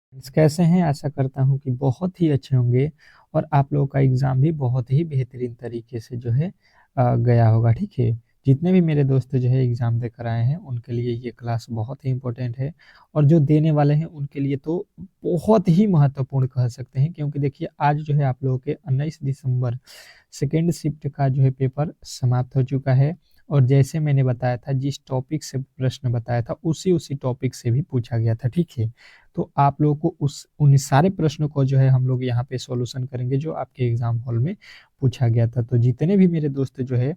Friends, कैसे हैं? आशा करता हूँ कि बहुत ही अच्छे होंगे और आप लोगों का एग्ज़ाम भी बहुत ही बेहतरीन तरीके से जो है गया होगा, ठीक है? जितने भी मेरे दोस्त जो है एग्ज़ाम देकर आए हैं, उनके लिए ये क्लास बहुत ही इम्पोर्टेंट है और जो देने वाले हैं, उनके लिए तो बहुत ही महत्वपूर्ण कह सकते हैं क्योंकि देखिए आज जो है आप लोगों के 19 दिसंबर सेकंड शिफ्ट का जो है पेपर समाप्त हो चुका है और जैसे मैंने बताया था, जिस टॉपिक से प्रश्न बताया था, उसी-उसी टॉपिक से भी पूछा गया था, ठीक है? तो आप लोगों को उस उन सारे प्रश्नों को जो है हम लोग यहाँ पे सॉल्यूशन करेंगे जो आपके एग्जाम हॉल में पूछा गया था। तो जितने भी मेरे दोस्त जो है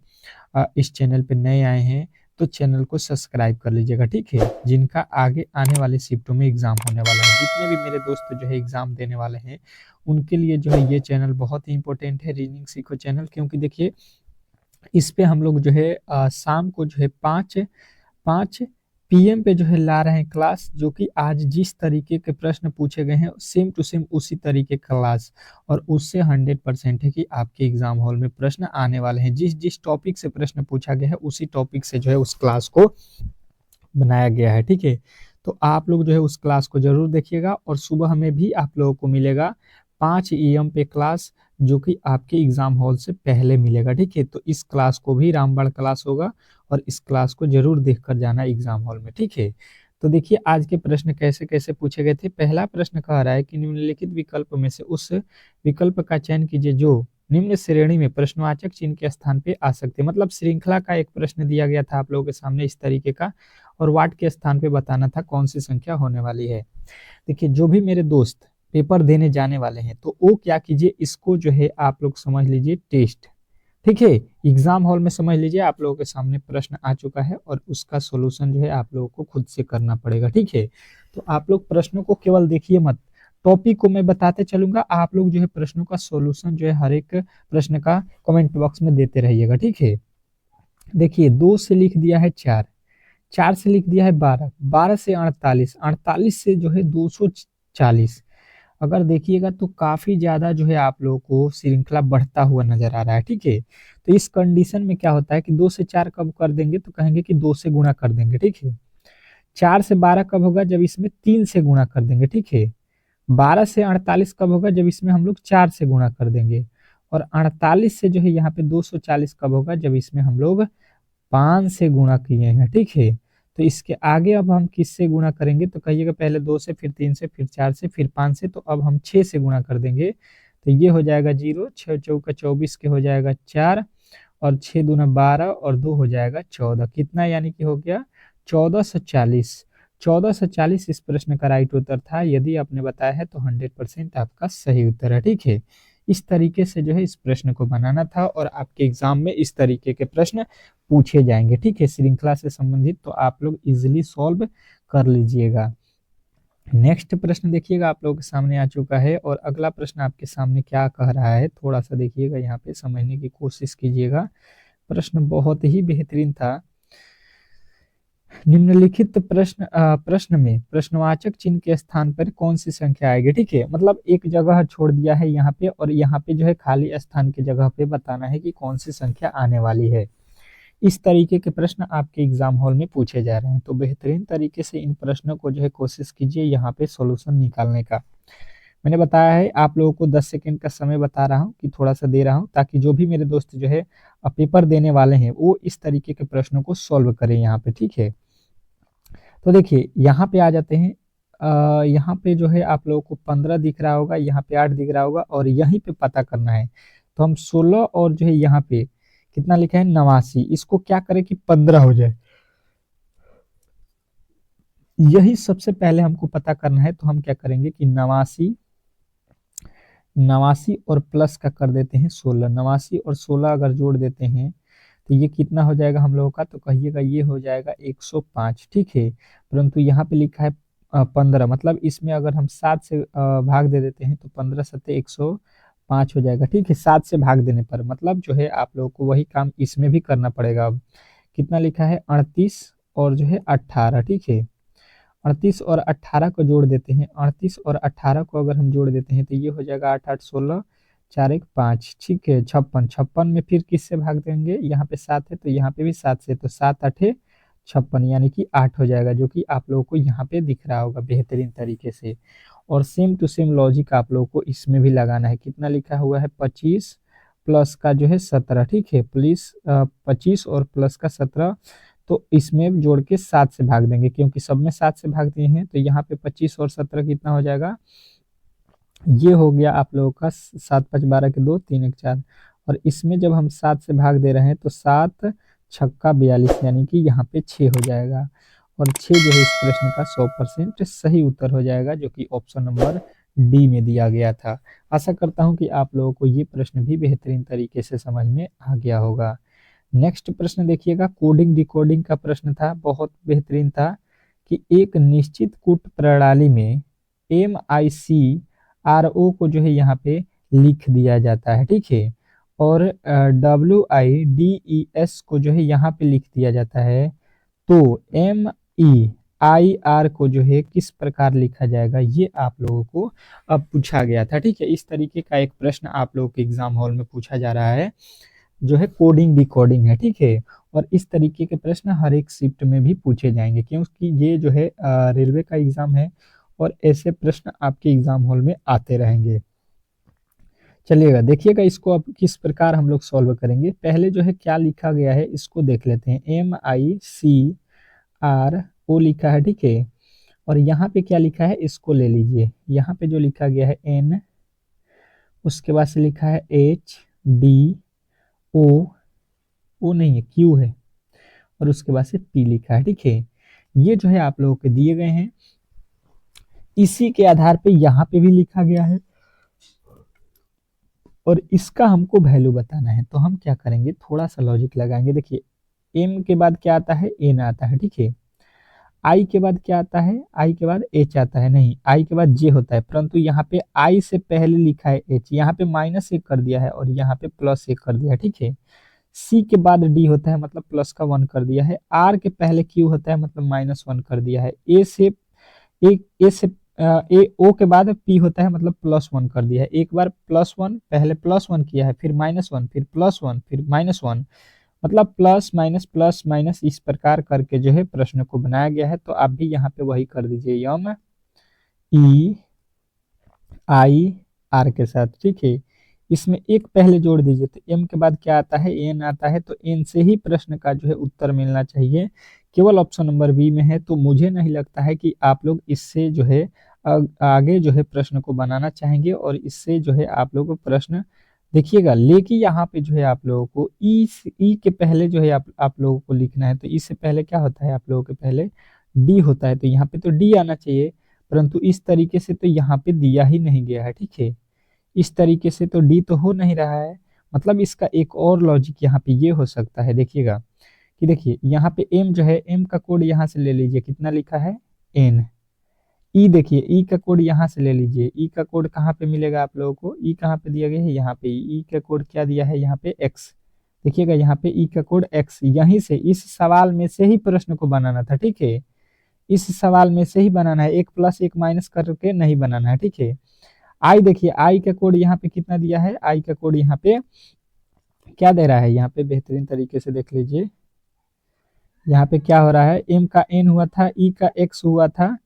इस चैनल पे नए आए हैं तो चैनल को सब्सक्राइब कर लीजिएगा, ठीक है? जिनका आगे आने वाले शिफ्टों में एग्जाम होने वाला है, जितने भी मेरे दोस्त जो है एग्जाम देने वाले हैं, उनके लिए जो है ये चैनल बहुत ही इंपॉर्टेंट है, रीजनिंग सीखो चैनल क्योंकि देखिए इस पे हम लोग जो है शाम को जो है 5 पीएम पे जो है ला रहे हैं क्लास जो कि आज जिस तरीके के प्रश्न पूछे गए हैं सेम टू सेम उसी तरीके क्लास और उससे 100% है कि आपके एग्जाम हॉल में प्रश्न आने वाले हैं। जिस जिस टॉपिक से प्रश्न पूछा गया है उसी टॉपिक से जो है उस क्लास को बनाया गया है, ठीक है? तो आप लोग जो है उस क्लास को ज़रूर देखिएगा और सुबह में भी आप लोगों को मिलेगा 5 एएम पे क्लास जो कि आपके एग्ज़ाम हॉल से पहले मिलेगा, ठीक है? तो इस क्लास को भी रामबाण क्लास होगा और इस क्लास को ज़रूर देख कर जाना एग्ज़ाम हॉल में, ठीक है? तो देखिए आज के प्रश्न कैसे-कैसे पूछे गए थे। पहला प्रश्न कह रहा है कि निम्नलिखित विकल्प में से उस विकल्प का चयन कीजिए जो निम्न श्रेणी में प्रश्नवाचक चिन्ह के स्थान पे आ सकते हैं। मतलब श्रृंखला का एक प्रश्न दिया गया था आप लोगों के सामने इस तरीके का और वाट के स्थान पे बताना था कौन सी संख्या होने वाली है। देखिए जो भी मेरे दोस्त पेपर देने जाने वाले हैं तो वो क्या कीजिए इसको जो है आप लोग समझ लीजिए टेस्ट, ठीक है? एग्जाम हॉल में समझ लीजिए आप लोगों के सामने प्रश्न आ चुका है और उसका सॉल्यूशन जो है आप लोगों को खुद से करना पड़ेगा, ठीक है? तो आप लोग प्रश्नों को केवल देखिए मत, टॉपिक को मैं बताते चलूंगा, आप लोग जो है प्रश्नों का सॉल्यूशन जो है हर एक प्रश्न का कमेंट बॉक्स में देते रहिएगा, ठीक है? देखिए 2 से लिख दिया है 4, 4 से लिख दिया है 12, 12 से 48, 48 से जो है 240। अगर देखिएगा तो काफ़ी ज़्यादा जो है आप लोगों को श्रृंखला बढ़ता हुआ नज़र आ रहा है, ठीक है? तो इस कंडीशन में क्या होता है कि 2 से 4 कब कर देंगे तो कहेंगे कि 2 से गुणा कर देंगे, ठीक है? 4 से 12 कब होगा जब इसमें 3 से गुणा कर देंगे, ठीक है? 12 से 48 कब होगा जब इसमें हम लोग 4 से गुणा कर देंगे और 48 से जो है यहाँ पे 240 कब होगा जब इसमें हम लोग 5 से गुणा किए हैं, ठीक है? तो इसके आगे अब हम किससे गुणा करेंगे तो कहिएगा पहले 2 से फिर 3 से फिर 4 से फिर 5 से तो अब हम 6 से गुणा कर देंगे। तो ये हो जाएगा 0, 6 चौका 24 के हो जाएगा 4 और 6 दूना 12 और 2 हो जाएगा 14। कितना यानी कि हो गया 1440। 1440 इस प्रश्न का राइट उत्तर था। यदि आपने बताया है तो 100% आपका सही उत्तर है, ठीक है? इस तरीके से जो है इस प्रश्न को बनाना था और आपके एग्जाम में इस तरीके के प्रश्न पूछे जाएंगे, ठीक है? श्रृंखला से संबंधित तो आप लोग इजिली सॉल्व कर लीजिएगा। नेक्स्ट प्रश्न देखिएगा आप लोगों के सामने आ चुका है और अगला प्रश्न आपके सामने क्या कह रहा है थोड़ा सा देखिएगा, यहाँ पे समझने की कोशिश कीजिएगा। प्रश्न बहुत ही बेहतरीन था। निम्नलिखित प्रश्न में प्रश्नवाचक चिन्ह के स्थान पर कौन सी संख्या आएगी, ठीक है? मतलब एक जगह छोड़ दिया है यहाँ पे और यहाँ पे जो है खाली स्थान की जगह पे बताना है कि कौन सी संख्या आने वाली है। इस तरीके के प्रश्न आपके एग्जाम हॉल में पूछे जा रहे हैं तो बेहतरीन तरीके से इन प्रश्नों को जो है कोशिश कीजिए यहाँ पे सॉल्यूशन निकालने का। मैंने बताया है आप लोगों को 10 सेकंड का समय बता रहा हूँ कि थोड़ा सा दे रहा हूँ ताकि जो भी मेरे दोस्त जो है पेपर देने वाले हैं वो इस तरीके के प्रश्नों को सॉल्व करें यहाँ पे, ठीक है? तो देखिए यहाँ पे आ जाते हैं। यहाँ पे जो है आप लोगों को 15 दिख रहा होगा, यहाँ पे 8 दिख रहा होगा और यहीं पे पता करना है। तो हम 16 और जो है यहाँ पे कितना लिखा है 89, इसको क्या करें कि 15 हो जाए, यही सबसे पहले हमको पता करना है। तो हम क्या करेंगे कि 89, 89 और प्लस का कर देते हैं 16, 89 और 16 अगर जोड़ देते हैं तो ये कितना हो जाएगा हम लोगों का तो कहिएगा ये हो जाएगा 105, ठीक है? परंतु यहाँ पे लिखा है 15, मतलब इसमें अगर हम 7 से भाग दे देते हैं तो 15 सत्ते 105 हो जाएगा, ठीक है? 7 से भाग देने पर मतलब जो है आप लोगों को वही काम इसमें भी करना पड़ेगा। अब कितना लिखा है 38 और जो है 18, ठीक है? 38 और 18 को जोड़ देते हैं, 38 और 18 को अगर हम जोड़ देते हैं तो ये हो जाएगा 8 8 16, 4 1 5, ठीक है? 56, 56 में फिर किससे भाग देंगे, यहाँ पे 7 है तो यहाँ पे भी 7 से, तो 7 8 56 यानी कि 8 हो जाएगा जो कि आप लोगों को यहाँ पे दिख रहा होगा बेहतरीन तरीके से। और सेम टू सेम लॉजिक आप लोगों को इसमें भी लगाना है। कितना लिखा हुआ है, 25 प्लस का जो है 17, ठीक है, प्लीज 25 और प्लस का 17, तो इसमें जोड़ के 7 से भाग देंगे, क्योंकि सब में 7 से भाग दिए हैं, तो यहाँ पे 25 और 17 कितना हो जाएगा, ये हो गया आप लोगों का 7 5 12 के 2 3 1 4, और इसमें जब हम 7 से भाग दे रहे हैं तो 7 छक्का 42, यानी कि यहाँ पे 6 हो जाएगा, और 6 जो है इस प्रश्न का 100% सही उत्तर हो जाएगा, जो कि ऑप्शन नंबर डी में दिया गया था। आशा करता हूँ कि आप लोगों को ये प्रश्न भी बेहतरीन तरीके से समझ में आ गया होगा। नेक्स्ट प्रश्न देखिएगा, कोडिंग डिकोडिंग का प्रश्न था, बहुत बेहतरीन था कि एक निश्चित कूट प्रणाली में MICRO को जो है यहाँ पे लिख दिया जाता है, ठीक है, और WIDES को जो है यहाँ पे लिख दिया जाता है, तो MEIR को जो है किस प्रकार लिखा जाएगा, ये आप लोगों को अब पूछा गया था, ठीक है। इस तरीके का एक प्रश्न आप लोगों के एग्जाम हॉल में पूछा जा रहा है, जो है कोडिंग डिकोडिंग है, ठीक है, और इस तरीके के प्रश्न हर एक शिफ्ट में भी पूछे जाएंगे, क्योंकि ये जो है रेलवे का एग्जाम है, और ऐसे प्रश्न आपके एग्जाम हॉल में आते रहेंगे। चलिएगा देखिएगा इसको अब किस प्रकार हम लोग सॉल्व करेंगे। पहले जो है क्या लिखा गया है इसको देख लेते हैं, MICRO लिखा है, ठीक है, और यहाँ पे क्या लिखा है इसको ले लीजिए। यहाँ पे जो लिखा गया है N, उसके बाद से लिखा है HDO, O नहीं है, Q है, और उसके बाद से P लिखा है, ठीक है। ये जो है आप लोगों के दिए गए हैं, इसी के आधार पे यहाँ पे भी लिखा गया है, और इसका हमको वैल्यू बताना है, तो हम क्या करेंगे, थोड़ा सा लॉजिक लगाएंगे। देखिए M के बाद क्या आता है, N आता है, ठीक है, I के बाद क्या आता है, I के बाद H आता है, नहीं I के बाद J होता है, परंतु यहाँ पे I से पहले लिखा है H, यहाँ पे -1 कर दिया है और यहाँ पे +1 कर दिया है, ठीक है। C के बाद D होता है, मतलब प्लस का 1 कर दिया है। R के पहले Q होता है, मतलब -1 कर दिया है। A से O के बाद P होता है, मतलब +1 कर दिया है। एक बार +1, पहले +1 किया है, फिर -1, फिर +1, फिर -1, मतलब प्लस माइनस इस प्रकार करके जो है प्रश्न को बनाया गया है। तो आप भी यहाँ पे वही कर दीजिए, MEIR के साथ, ठीक है। इसमें एक पहले जोड़ दीजिए, तो M के बाद क्या आता है, N आता है, तो N से ही प्रश्न का जो है उत्तर मिलना चाहिए। केवल ऑप्शन नंबर बी में है, तो मुझे नहीं लगता है कि आप लोग इससे जो है आगे जो है प्रश्न को बनाना चाहेंगे, और इससे जो है आप लोग को प्रश्न देखिएगा। लेकिन यहाँ पे जो है आप लोगों को ई के पहले जो है आप लोगों को लिखना है, तो ई से पहले क्या होता है, आप लोगों के पहले डी होता है, तो यहाँ पे तो डी आना चाहिए, परंतु इस तरीके से तो यहाँ पे दिया ही नहीं गया है, ठीक है। इस तरीके से तो डी तो हो नहीं रहा है, मतलब इसका एक और लॉजिक यहाँ पे ये हो सकता है, देखिएगा कि देखिए यहाँ पे एम जो है, एम का कोड यहाँ से ले लीजिए, कितना लिखा है, एन। ई देखिए, ई का कोड यहाँ से ले लीजिए, ई का कोड कहाँ पे मिलेगा आप लोगों को, ई कहाँ पे दिया गया है, यहाँ पे ई का कोड क्या दिया है, यहाँ पे एक्स, देखिएगा यहाँ पे ई का कोड एक्स, यहीं से इस सवाल में से ही प्रश्न को बनाना था, ठीक है। इस सवाल में से ही बनाना है, एक प्लस एक माइनस करके नहीं बनाना है, ठीक है। आई देखिए, आई का कोड यहाँ पे कितना दिया है, आई का कोड यहाँ पे क्या दे रहा है, यहाँ पे बेहतरीन तरीके से देख लीजिए, यहाँ पे क्या हो रहा है, एम का एन हुआ था, ई का एक्स हुआ था,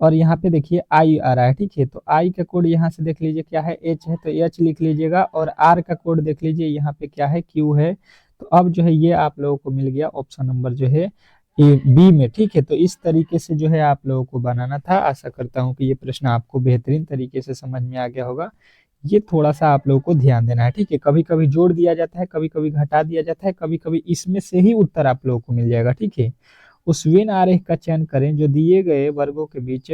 और यहाँ पे देखिए आई आ रहा है, ठीक है। तो आई का कोड यहाँ से देख लीजिए क्या है, एच है, तो एच लिख लीजिएगा, और आर का कोड देख लीजिए यहाँ पे क्या है, क्यू है। तो अब जो है ये आप लोगों को मिल गया ऑप्शन नंबर जो है ए बी में, ठीक है। तो इस तरीके से जो है आप लोगों को बनाना था। आशा करता हूँ कि ये प्रश्न आपको बेहतरीन तरीके से समझ में आ गया होगा। ये थोड़ा सा आप लोगों को ध्यान देना है, ठीक है। कभी कभी जोड़ दिया जाता है, कभी कभी घटा दिया जाता है, कभी कभी इसमें से ही उत्तर आप लोगों को मिल जाएगा, ठीक है। उस वेन आरेख का चयन करें जो दिए गए वर्गों के बीच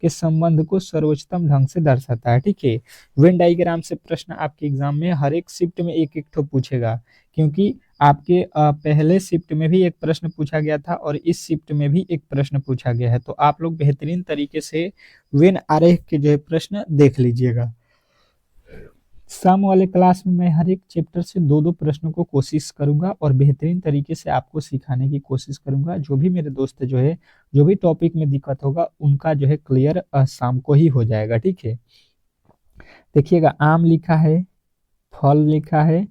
के संबंध को सर्वोच्चतम ढंग से दर्शाता है, ठीक है। वेन डायग्राम से प्रश्न आपके एग्जाम में हर एक शिफ्ट में एक एक ठो पूछेगा, क्योंकि आपके पहले शिफ्ट में भी एक प्रश्न पूछा गया था, और इस शिफ्ट में भी एक प्रश्न पूछा गया है। तो आप लोग बेहतरीन तरीके से वेन आरेख के जो है प्रश्न देख लीजिएगा। शाम वाले क्लास में मैं हर एक चैप्टर से दो दो प्रश्नों को कोशिश करूंगा, और बेहतरीन तरीके से आपको सिखाने की कोशिश करूंगा। जो भी मेरे दोस्त जो है, जो भी टॉपिक में दिक्कत होगा, उनका जो है क्लियर शाम को ही हो जाएगा, ठीक है। देखिएगा, आम लिखा है, फल लिखा है,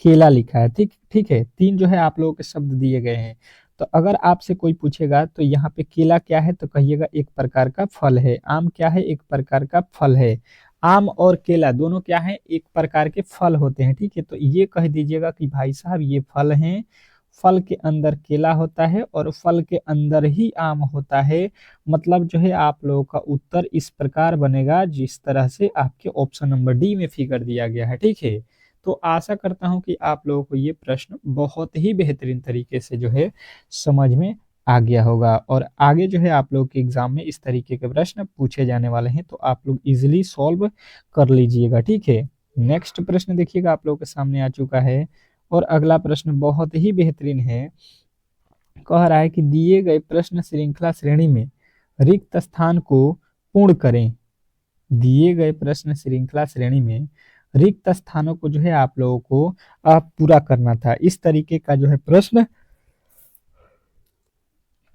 केला लिखा है, ठीक ठीक है। तीन जो है आप लोगों के शब्द दिए गए हैं। तो अगर आपसे कोई पूछेगा तो यहाँ पे केला क्या है तो कहिएगा एक प्रकार का फल है। आम क्या है? एक प्रकार का फल है। आम और केला दोनों क्या है? एक प्रकार के फल होते हैं, ठीक है। तो ये कह दीजिएगा कि भाई साहब ये फल हैं, फल के अंदर केला होता है और फल के अंदर ही आम होता है। मतलब जो है आप लोगों का उत्तर इस प्रकार बनेगा जिस तरह से आपके ऑप्शन नंबर डी में फिगर दिया गया है, ठीक है। तो आशा करता हूं कि आप लोगों को ये प्रश्न बहुत ही बेहतरीन तरीके से जो है समझ में आ गया होगा, और आगे जो है आप लोग के एग्जाम में इस तरीके के प्रश्न पूछे जाने वाले हैं, तो आप लोग इजिली सॉल्व कर लीजिएगा, ठीक है। नेक्स्ट प्रश्न देखिएगा आप लोगों के सामने आ चुका है, और अगला प्रश्न बहुत ही बेहतरीन है। कह रहा है कि दिए गए प्रश्न श्रृंखला श्रेणी में रिक्त स्थान को पूर्ण करें। दिए गए प्रश्न श्रृंखला श्रेणी में रिक्त स्थानों को जो है आप लोगों को पूरा करना था। इस तरीके का जो है प्रश्न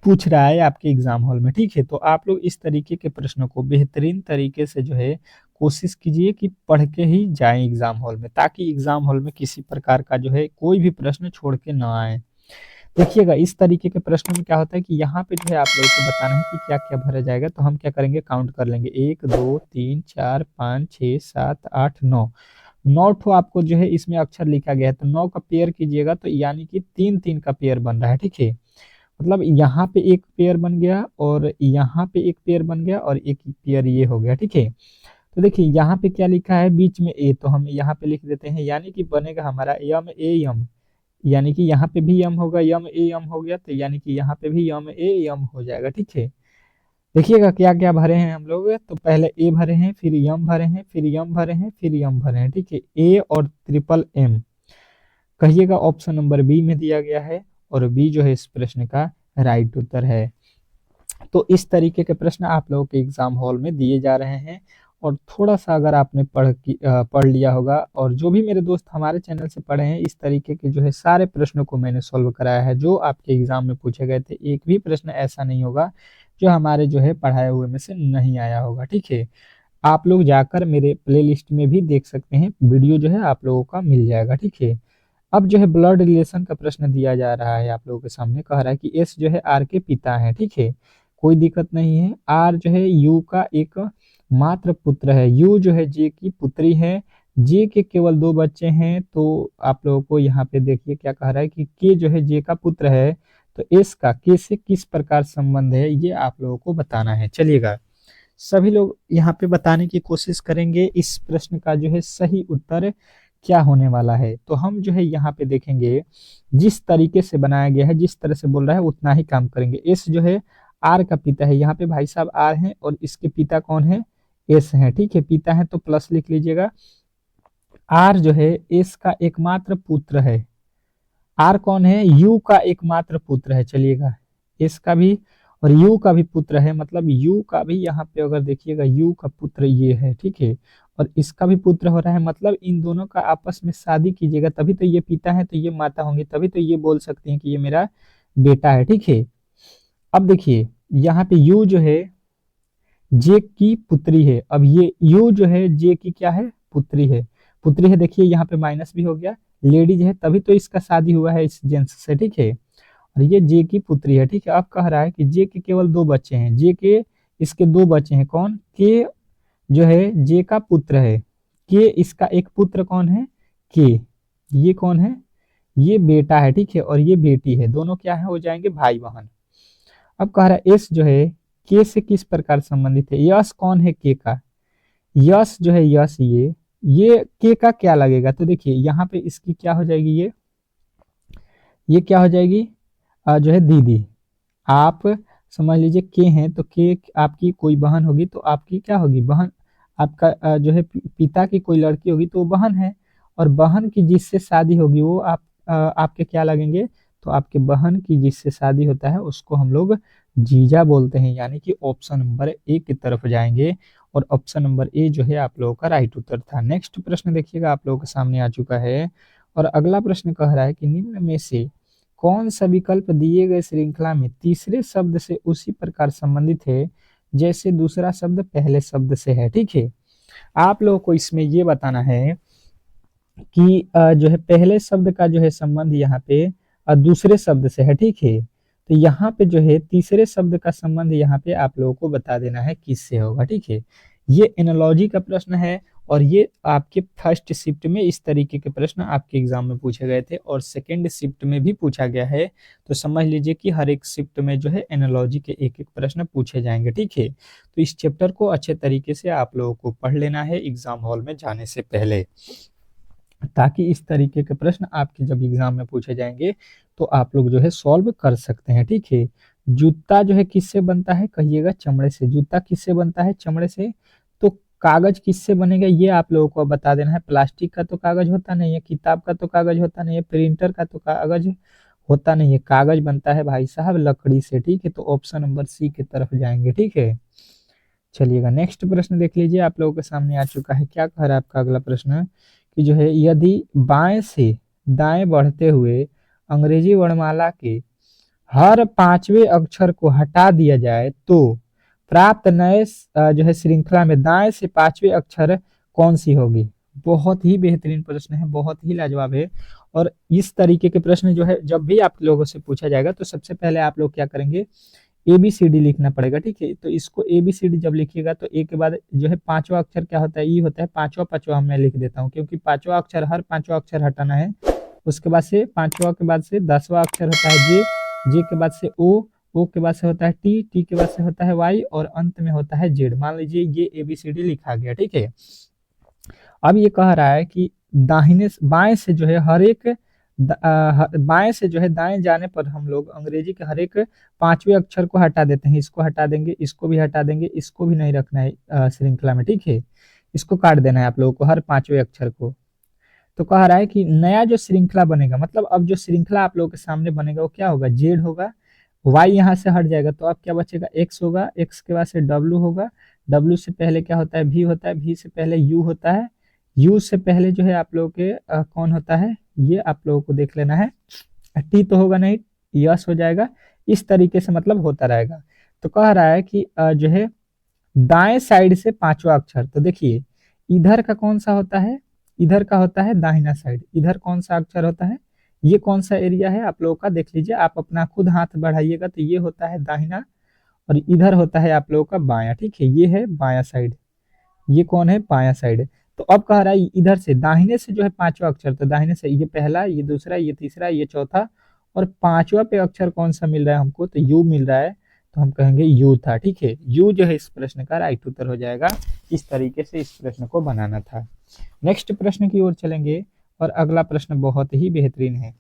पूछ रहा है आपके एग्जाम हॉल में, ठीक है। तो आप लोग इस तरीके के प्रश्नों को बेहतरीन तरीके से जो है कोशिश कीजिए कि पढ़ के ही जाएं एग्जाम हॉल में, ताकि एग्जाम हॉल में किसी प्रकार का जो है कोई भी प्रश्न छोड़ के ना आए। देखिएगा इस तरीके के प्रश्नों में क्या होता है कि यहाँ पे जो है आप लोगों को बताना है कि क्या क्या भरा जाएगा। तो हम क्या करेंगे, काउंट कर लेंगे, 1 2 3 4 5 6 7 8 9। 9 ठो आपको जो है इसमें अक्षर लिखा गया है, तो 9 का पेयर कीजिएगा तो यानी कि 3 3 का पेयर बन रहा है, ठीक है। मतलब यहाँ पे एक पेयर बन गया और यहाँ पे एक पेयर बन गया और एक पेयर ये हो गया, ठीक है। तो देखिए यहाँ पे क्या लिखा है बीच में ए, तो हम यहाँ पे लिख देते हैं, यानी कि बनेगा हमारा यम ए यम, यानी कि यहाँ पे भी यम होगा, यम ए यम हो गया, तो यानी कि यहाँ पे भी यम ए यम हो जाएगा, ठीक है। देखिएगा क्या क्या भरे हैं हम लोग, तो पहले ए भरे हैं, फिर यम भरे हैं, फिर यम भरे हैं, फिर यम भरे हैं, ठीक है। ए और ट्रिपल एम कहिएगा ऑप्शन नंबर बी में दिया गया है, और बी जो है इस प्रश्न का राइट उत्तर है। तो इस तरीके के प्रश्न आप लोगों के एग्जाम हॉल में दिए जा रहे हैं, और थोड़ा सा अगर आपने पढ़ लिया होगा, और जो भी मेरे दोस्त हमारे चैनल से पढ़े हैं, इस तरीके के जो है सारे प्रश्नों को मैंने सॉल्व कराया है जो आपके एग्जाम में पूछे गए थे। एक भी प्रश्न ऐसा नहीं होगा जो हमारे जो है पढ़ाए हुए में से नहीं आया होगा, ठीक है। आप लोग जाकर मेरे प्लेलिस्ट में भी देख सकते हैं, वीडियो जो है आप लोगों का मिल जाएगा, ठीक है। अब जो है ब्लड रिलेशन का प्रश्न दिया जा रहा है आप लोगों के सामने। कह रहा है कि एस जो है आर के पिता है, ठीक है, कोई दिक्कत नहीं है। आर जो है यू का एक मात्र पुत्र है, यू जो है जे की पुत्री है, जे के केवल 2 बच्चे हैं। तो आप लोगों को यहाँ पे देखिए क्या कह रहा है कि के जो है जे का पुत्र है, तो एस का के से किस प्रकार संबंध है, ये आप लोगों को बताना है। चलिएगा सभी लोग यहाँ पे बताने की कोशिश करेंगे इस प्रश्न का जो है सही उत्तर क्या होने वाला है। तो हम जो है यहाँ पे देखेंगे जिस तरीके से बनाया गया है, जिस तरह से बोल रहा है उतना ही काम करेंगे। एस जो है आर का पिता है, यहाँ पे भाई साहब आर हैं और इसके पिता कौन है, एस है, ठीक है। पिता है तो प्लस लिख लीजिएगा। आर जो है एस का एकमात्र पुत्र है। आर कौन है, यू का एकमात्र पुत्र है। चलिएगा एस का भी और यू का भी पुत्र है, मतलब यू का भी यहाँ पे अगर देखिएगा यू का पुत्र ये है, ठीक है, और इसका भी पुत्र हो रहा है। मतलब इन दोनों का आपस में शादी कीजिएगा तभी तो ये पिता है तो ये माता होंगे, तभी तो ये बोल सकते हैं कि ये मेरा बेटा है, ठीक है। अब देखिए यहाँ पे यू जो है जे की पुत्री है। अब ये यू जो है जे की क्या है, पुत्री है, पुत्री है। देखिए यहाँ पे माइनस भी हो गया, लेडीज है तभी तो इसका शादी हुआ है इस जेंट्स से, ठीक है। और ये जे की पुत्री है, ठीक है। अब कह रहा है कि जे के केवल 2 बच्चे हैं, जे के इसके 2 बच्चे हैं, कौन, के जो है जे का पुत्र है, के इसका एक पुत्र कौन है, के ये कौन है, ये बेटा है, ठीक है, और ये बेटी है। दोनों क्या है, हो जाएंगे भाई बहन। अब कह रहा है एस जो है के से किस प्रकार संबंधित है, यश कौन है के का, यश जो है यश ये के का क्या लगेगा। तो देखिए यहाँ पे इसकी क्या हो जाएगी, ये क्या हो जाएगी, जो है दीदी। आप समझ लीजिए के हैं तो के आपकी कोई बहन होगी तो आपकी क्या होगी, बहन। आपका जो है पिता की कोई लड़की होगी तो वो बहन है, और बहन की जिससे शादी होगी वो आपके क्या लगेंगे, तो आपके बहन की जिससे शादी होता है उसको हम लोग जीजा बोलते हैं। यानी कि ऑप्शन नंबर ए की तरफ जाएंगे, और ऑप्शन नंबर ए जो है आप लोगों का राइट उत्तर था। नेक्स्ट प्रश्न देखिएगा आप लोगों के सामने आ चुका है, और अगला प्रश्न कह रहा है कि निम्न में से कौन सा विकल्प दिए गए श्रृंखला में तीसरे शब्द से उसी प्रकार संबंधित है जैसे दूसरा शब्द पहले शब्द से है, ठीक है। आप लोगों को इसमें ये बताना है कि जो है पहले शब्द का जो है संबंध यहाँ पे दूसरे शब्द से है, ठीक है। तो यहाँ पे जो है तीसरे शब्द का संबंध यहाँ पे आप लोगों को बता देना है किससे होगा, ठीक है। ये एनालॉजी का प्रश्न है और ये आपके फर्स्ट शिफ्ट में इस तरीके के प्रश्न आपके एग्जाम में पूछे गए थे और सेकेंड शिफ्ट में भी पूछा गया है। तो समझ लीजिए कि हर एक शिफ्ट में जो है एनालॉजी के एक एक प्रश्न पूछे जाएंगे, ठीक है। तो इस चैप्टर को अच्छे तरीके से आप लोगों को पढ़ लेना है एग्जाम हॉल में जाने से पहले, ताकि इस तरीके के प्रश्न आपके जब एग्जाम में पूछे जाएंगे तो आप लोग जो है सॉल्व कर सकते हैं, ठीक है। जूता जो है किससे बनता है, कहिएगा चमड़े से। जूता किससे बनता है, चमड़े से। तो कागज किससे बनेगा, ये आप लोगों को बता देना है। प्लास्टिक का तो कागज होता नहीं है, किताब का तो कागज होता नहीं है, प्रिंटर का तो कागज होता नहीं है। कागज बनता है भाई साहब लकड़ी से, ठीक है। तो ऑप्शन नंबर सी की तरफ जाएंगे, ठीक है। चलिएगा नेक्स्ट प्रश्न देख लीजिए, आप लोगों के सामने आ चुका है। क्या कह रहा है आपका अगला प्रश्न कि जो है यदि बाएं से दाएं बढ़ते हुए अंग्रेजी वर्णमाला के हर पांचवें अक्षर को हटा दिया जाए तो प्राप्त नए जो है श्रृंखला में दाएं से पांचवें अक्षर कौन सी होगी। बहुत ही बेहतरीन प्रश्न है, बहुत ही लाजवाब है। और इस तरीके के प्रश्न जो है जब भी आप लोगों से पूछा जाएगा तो सबसे पहले आप लोग क्या करेंगे, ABCD लिखना पड़ेगा, ठीक है। तो इसको ABCD जब लिखिएगा तो ए के बाद जो है पांचवा अक्षर क्या होता है, ई होता है। पांचवा पांचवा मैं लिख देता हूँ क्योंकि पांचवा अक्षर हर पांचवा अक्षर हटाना है। उसके बाद से पांचवा के बाद से 10वां अक्षर होता है जे, जे के बाद से ओ के बाद से होता है टी, टी के बाद से होता है वाई और अंत में होता है जेड। मान लीजिए ये ABCD लिखा गया, ठीक है। अब ये कह रहा है कि दाहिने बाएं से जो है हर एक बाएं से जो है दाएं जाने पर हम लोग अंग्रेजी के हर एक पांचवें अक्षर को हटा देते हैं। इसको हटा देंगे, इसको भी हटा देंगे, इसको भी नहीं रखना है श्रृंखला में, ठीक है। इसको काट देना है आप लोगों को हर पांचवें अक्षर को। तो कह रहा है कि नया जो श्रृंखला बनेगा, मतलब अब जो श्रृंखला आप लोगों के सामने बनेगा वो क्या होगा, जेड होगा। वाई यहाँ से हट जाएगा तो अब क्या बचेगा, एक्स होगा। एक्स के बाद से डब्ल्यू होगा। डब्ल्यू से पहले क्या होता है, वी होता है। वी से पहले यू होता है। यू से पहले जो है आप लोगों के कौन होता है, ये आप लोगों को देख लेना है। टी तो होगा नहीं, यस हो जाएगा। इस तरीके से मतलब होता रहेगा। तो कह रहा है कि जो है दाएं साइड से पांचवा अक्षर, तो देखिए इधर का कौन सा होता है, इधर का होता है दाहिना साइड। इधर कौन सा अक्षर होता है, ये कौन सा एरिया है आप लोगों का, देख लीजिए। आप अपना खुद हाथ बढ़ाइएगा तो ये होता है दाहिना और इधर होता है आप लोगों का बायां, ठीक है। ये है बायां साइड, ये कौन है, बायां साइड। तो अब कह रहा है इधर से दाहिने से जो है पांचवा अक्षर, तो दाहिने से ये पहला, ये दूसरा, ये तीसरा, ये चौथा और पांचवा पे अक्षर कौन सा मिल रहा है हमको, तो यू मिल रहा है। तो हम कहेंगे यू था, ठीक है। यू जो है इस प्रश्न का राइट उत्तर हो जाएगा। इस तरीके से इस प्रश्न को बनाना था। नेक्स्ट प्रश्न की ओर चलेंगे और अगला प्रश्न बहुत ही बेहतरीन है।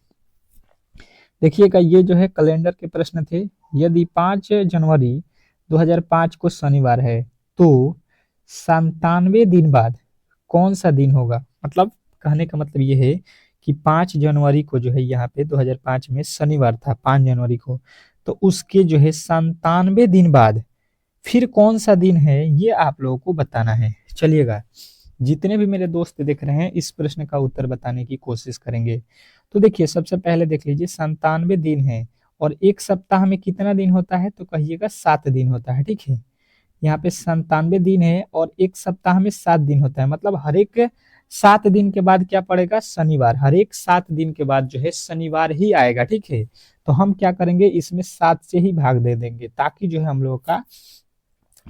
देखिएगा ये जो है कैलेंडर के प्रश्न थे। यदि 5 जनवरी 2005 को शनिवार है तो 97 दिन बाद कौन सा दिन होगा। मतलब कहने का मतलब ये है कि 5 जनवरी को जो है यहाँ पे 2005 में शनिवार था 5 जनवरी को, तो उसके जो है 97 दिन बाद फिर कौन सा दिन है ये आप लोगों को बताना है। चलिएगा जितने भी मेरे दोस्त देख रहे हैं इस प्रश्न का उत्तर बताने की कोशिश करेंगे। तो देखिए सबसे पहले देख लीजिए 97 दिन है और एक सप्ताह में कितना दिन होता है, तो कहिएगा 7 दिन होता है, ठीक है। यहाँ पे 97 दिन है और एक सप्ताह में 7 दिन होता है, मतलब हर एक 7 दिन के बाद क्या पड़ेगा, शनिवार। हर एक 7 दिन के बाद जो है शनिवार ही आएगा, ठीक है। तो हम क्या करेंगे, इसमें 7 से ही भाग दे देंगे ताकि जो है हम लोगों का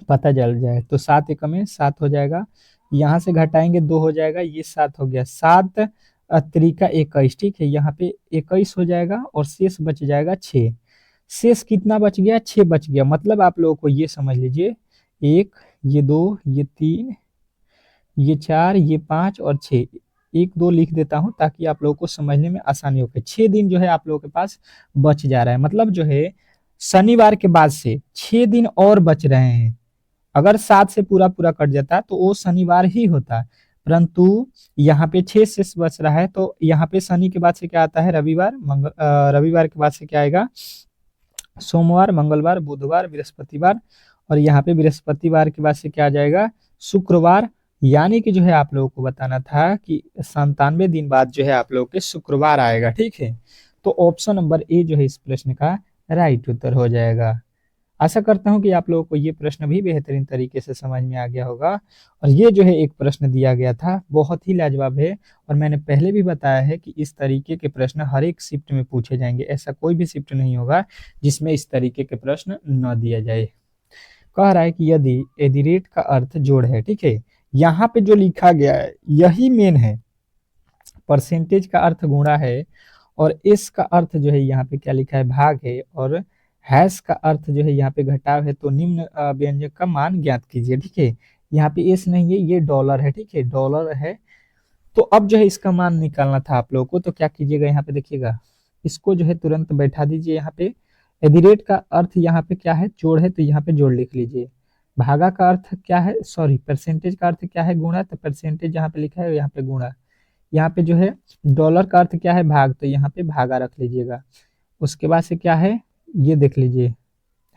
पता चल जाए। तो 7 एकम में 7 हो जाएगा, यहाँ से घटाएंगे 2 हो जाएगा, ये 7 हो गया। 7 त्रिका 21, ठीक है। यहाँ पे 21 हो जाएगा और शेष बच जाएगा 6। शेष कितना बच गया, 6 बच गया। मतलब आप लोगों को ये समझ लीजिए 1, ये 2, ये 3, ये 4, ये 5 और 6। 1 2 लिख देता हूं ताकि आप लोगों को समझने में आसानी हो। 6 दिन जो है आप लोगों के पास बच जा रहा है। मतलब जो है शनिवार के बाद से 6 दिन और बच रहे हैं। अगर 7 से पूरा पूरा कट जाता तो वो शनिवार ही होता, परंतु यहाँ पे 6 से बच रहा है। तो यहाँ पे शनि के बाद से क्या आता है, रविवार। रविवार के बाद से क्या आएगा, सोमवार, मंगलवार, बुधवार, बृहस्पतिवार और यहाँ पे बृहस्पतिवार के बाद से क्या आ जाएगा, शुक्रवार। यानी कि जो है आप लोगों को बताना था कि 97 दिन बाद जो है आप लोगों के शुक्रवार आएगा, ठीक है। तो ऑप्शन नंबर ए जो है इस प्रश्न का राइट उत्तर हो जाएगा। आशा करता हूँ कि आप लोगों को ये प्रश्न भी बेहतरीन तरीके से समझ में आ गया होगा। और ये जो है एक प्रश्न दिया गया था, बहुत ही लाजवाब है। और मैंने पहले भी बताया है कि इस तरीके के प्रश्न हर एक शिफ्ट में पूछे जाएंगे, ऐसा कोई भी शिफ्ट नहीं होगा जिसमें इस तरीके के प्रश्न न दिया जाए। कह रहा है कि यदि एडिरेट का अर्थ जोड़ है, ठीक है, यहाँ पे जो लिखा गया है यही मेन है। परसेंटेज का अर्थ गुणा है, और एस का अर्थ जो है यहाँ पे क्या लिखा है, भाग है, और हैश का अर्थ जो है यहाँ पे घटाव है। तो निम्न व्यंजक का मान ज्ञात कीजिए, ठीक है। यहाँ पे एस नहीं है, ये डॉलर है, ठीक है, डॉलर है। तो अब जो है इसका मान निकालना था आप लोगों को, तो क्या कीजिएगा, यहाँ पे देखिएगा, इसको जो है तुरंत बैठा दीजिए यहाँ पे। एडिरेट का अर्थ यहाँ पे क्या है, जोड़ है, तो यहाँ पे जोड़ लिख लीजिए। भागा का अर्थ क्या है, सॉरी, परसेंटेज का अर्थ क्या है, गुणा, तो परसेंटेज यहाँ पे लिखा है, यहाँ पे गुणा। यहाँ पे जो है डॉलर का अर्थ क्या है, भाग, तो यहाँ पे भागा रख लीजिएगा। उसके बाद से क्या है, ये देख लीजिए,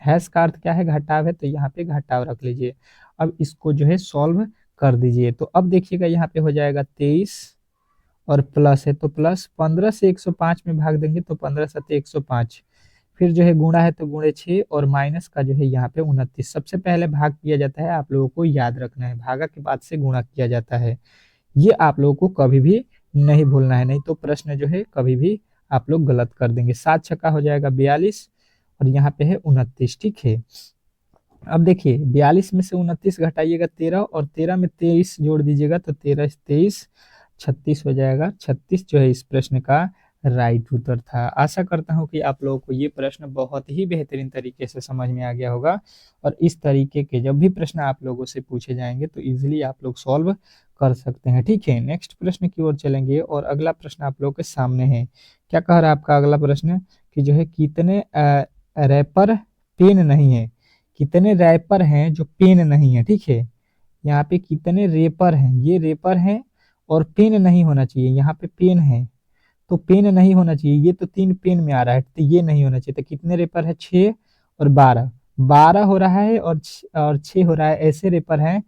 हैश का अर्थ क्या है, घटाव है, तो यहाँ पे घटाव रख लीजिए। अब इसको जो है सॉल्व कर दीजिए। तो अब देखिएगा यहाँ पे हो जाएगा 23, और प्लस है तो प्लस 15 से 105 में भाग देंगे तो 15 सत्ते 105। फिर जो है गुणा है तो गुणे 6, और माइनस का जो है यहाँ पे 29। सबसे पहले भाग किया जाता है, आप लोगों को याद रखना है, भागा के बाद से गुणा किया जाता है। ये आप लोगों को कभी भी नहीं भूलना है, नहीं तो प्रश्न जो है कभी भी आप लोग गलत कर देंगे। 7 छक्का हो जाएगा 42, और यहाँ पे है 29, ठीक है। अब देखिए 42 में से 29 घटाइएगा 13, और 13 में 23 जोड़ दीजिएगा तो 13 23 36 हो जाएगा। 36 जो है इस प्रश्न का राइट उत्तर था। आशा करता हूँ कि आप लोगों को ये प्रश्न बहुत ही बेहतरीन तरीके से समझ में आ गया होगा, और इस तरीके के जब भी प्रश्न आप लोगों से पूछे जाएंगे तो इजीली आप लोग सॉल्व कर सकते हैं, ठीक है। नेक्स्ट प्रश्न की ओर चलेंगे, और अगला प्रश्न आप लोगों के सामने है। क्या कह रहा है आपका अगला प्रश्न, कि जो है कितने रैपर पेन नहीं है, कितने रैपर हैं जो पेन नहीं है, ठीक है। यहाँ पे कितने रेपर हैं, ये रेपर हैं, और पेन नहीं होना चाहिए, यहाँ पे पेन है तो पेन नहीं होना चाहिए, ये तो 3 पेन में आ रहा है तो ये नहीं होना चाहिए। तो कितने रेपर है, 6 और 12, 12 हो रहा है, और 6 हो रहा है। ऐसे रेपर हैं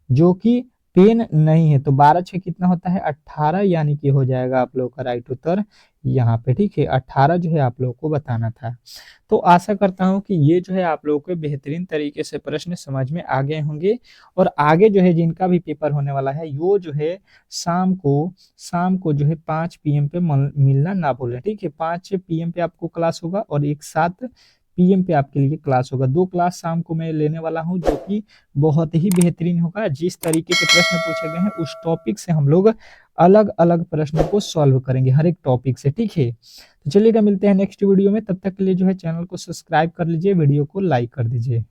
जो कि पेन नहीं है, तो 12 6 कितना होता है, 18, यानी कि हो जाएगा आप लोगों का राइट उत्तर यहाँ पे, ठीक है। 18 जो है आप लोगों को बताना था। तो आशा करता हूँ कि ये जो है आप लोगों को बेहतरीन तरीके से प्रश्न समझ में आ गए होंगे। और आगे जो है जिनका भी पेपर होने वाला है, वो जो है शाम को जो है 5 PM पे मिलना ना भूलें, ठीक है। 5 PM पे आपको क्लास होगा, और एक 7 PM पे आपके लिए क्लास होगा। 2 क्लास शाम को मैं लेने वाला हूँ, जो कि बहुत ही बेहतरीन होगा। जिस तरीके के प्रश्न पूछे गए हैं उस टॉपिक से हम लोग अलग अलग प्रश्नों को सॉल्व करेंगे, हर एक टॉपिक से, ठीक है। तो चलिएगा, मिलते हैं नेक्स्ट वीडियो में। तब तक के लिए जो है चैनल को सब्सक्राइब कर लीजिए, वीडियो को लाइक कर दीजिए।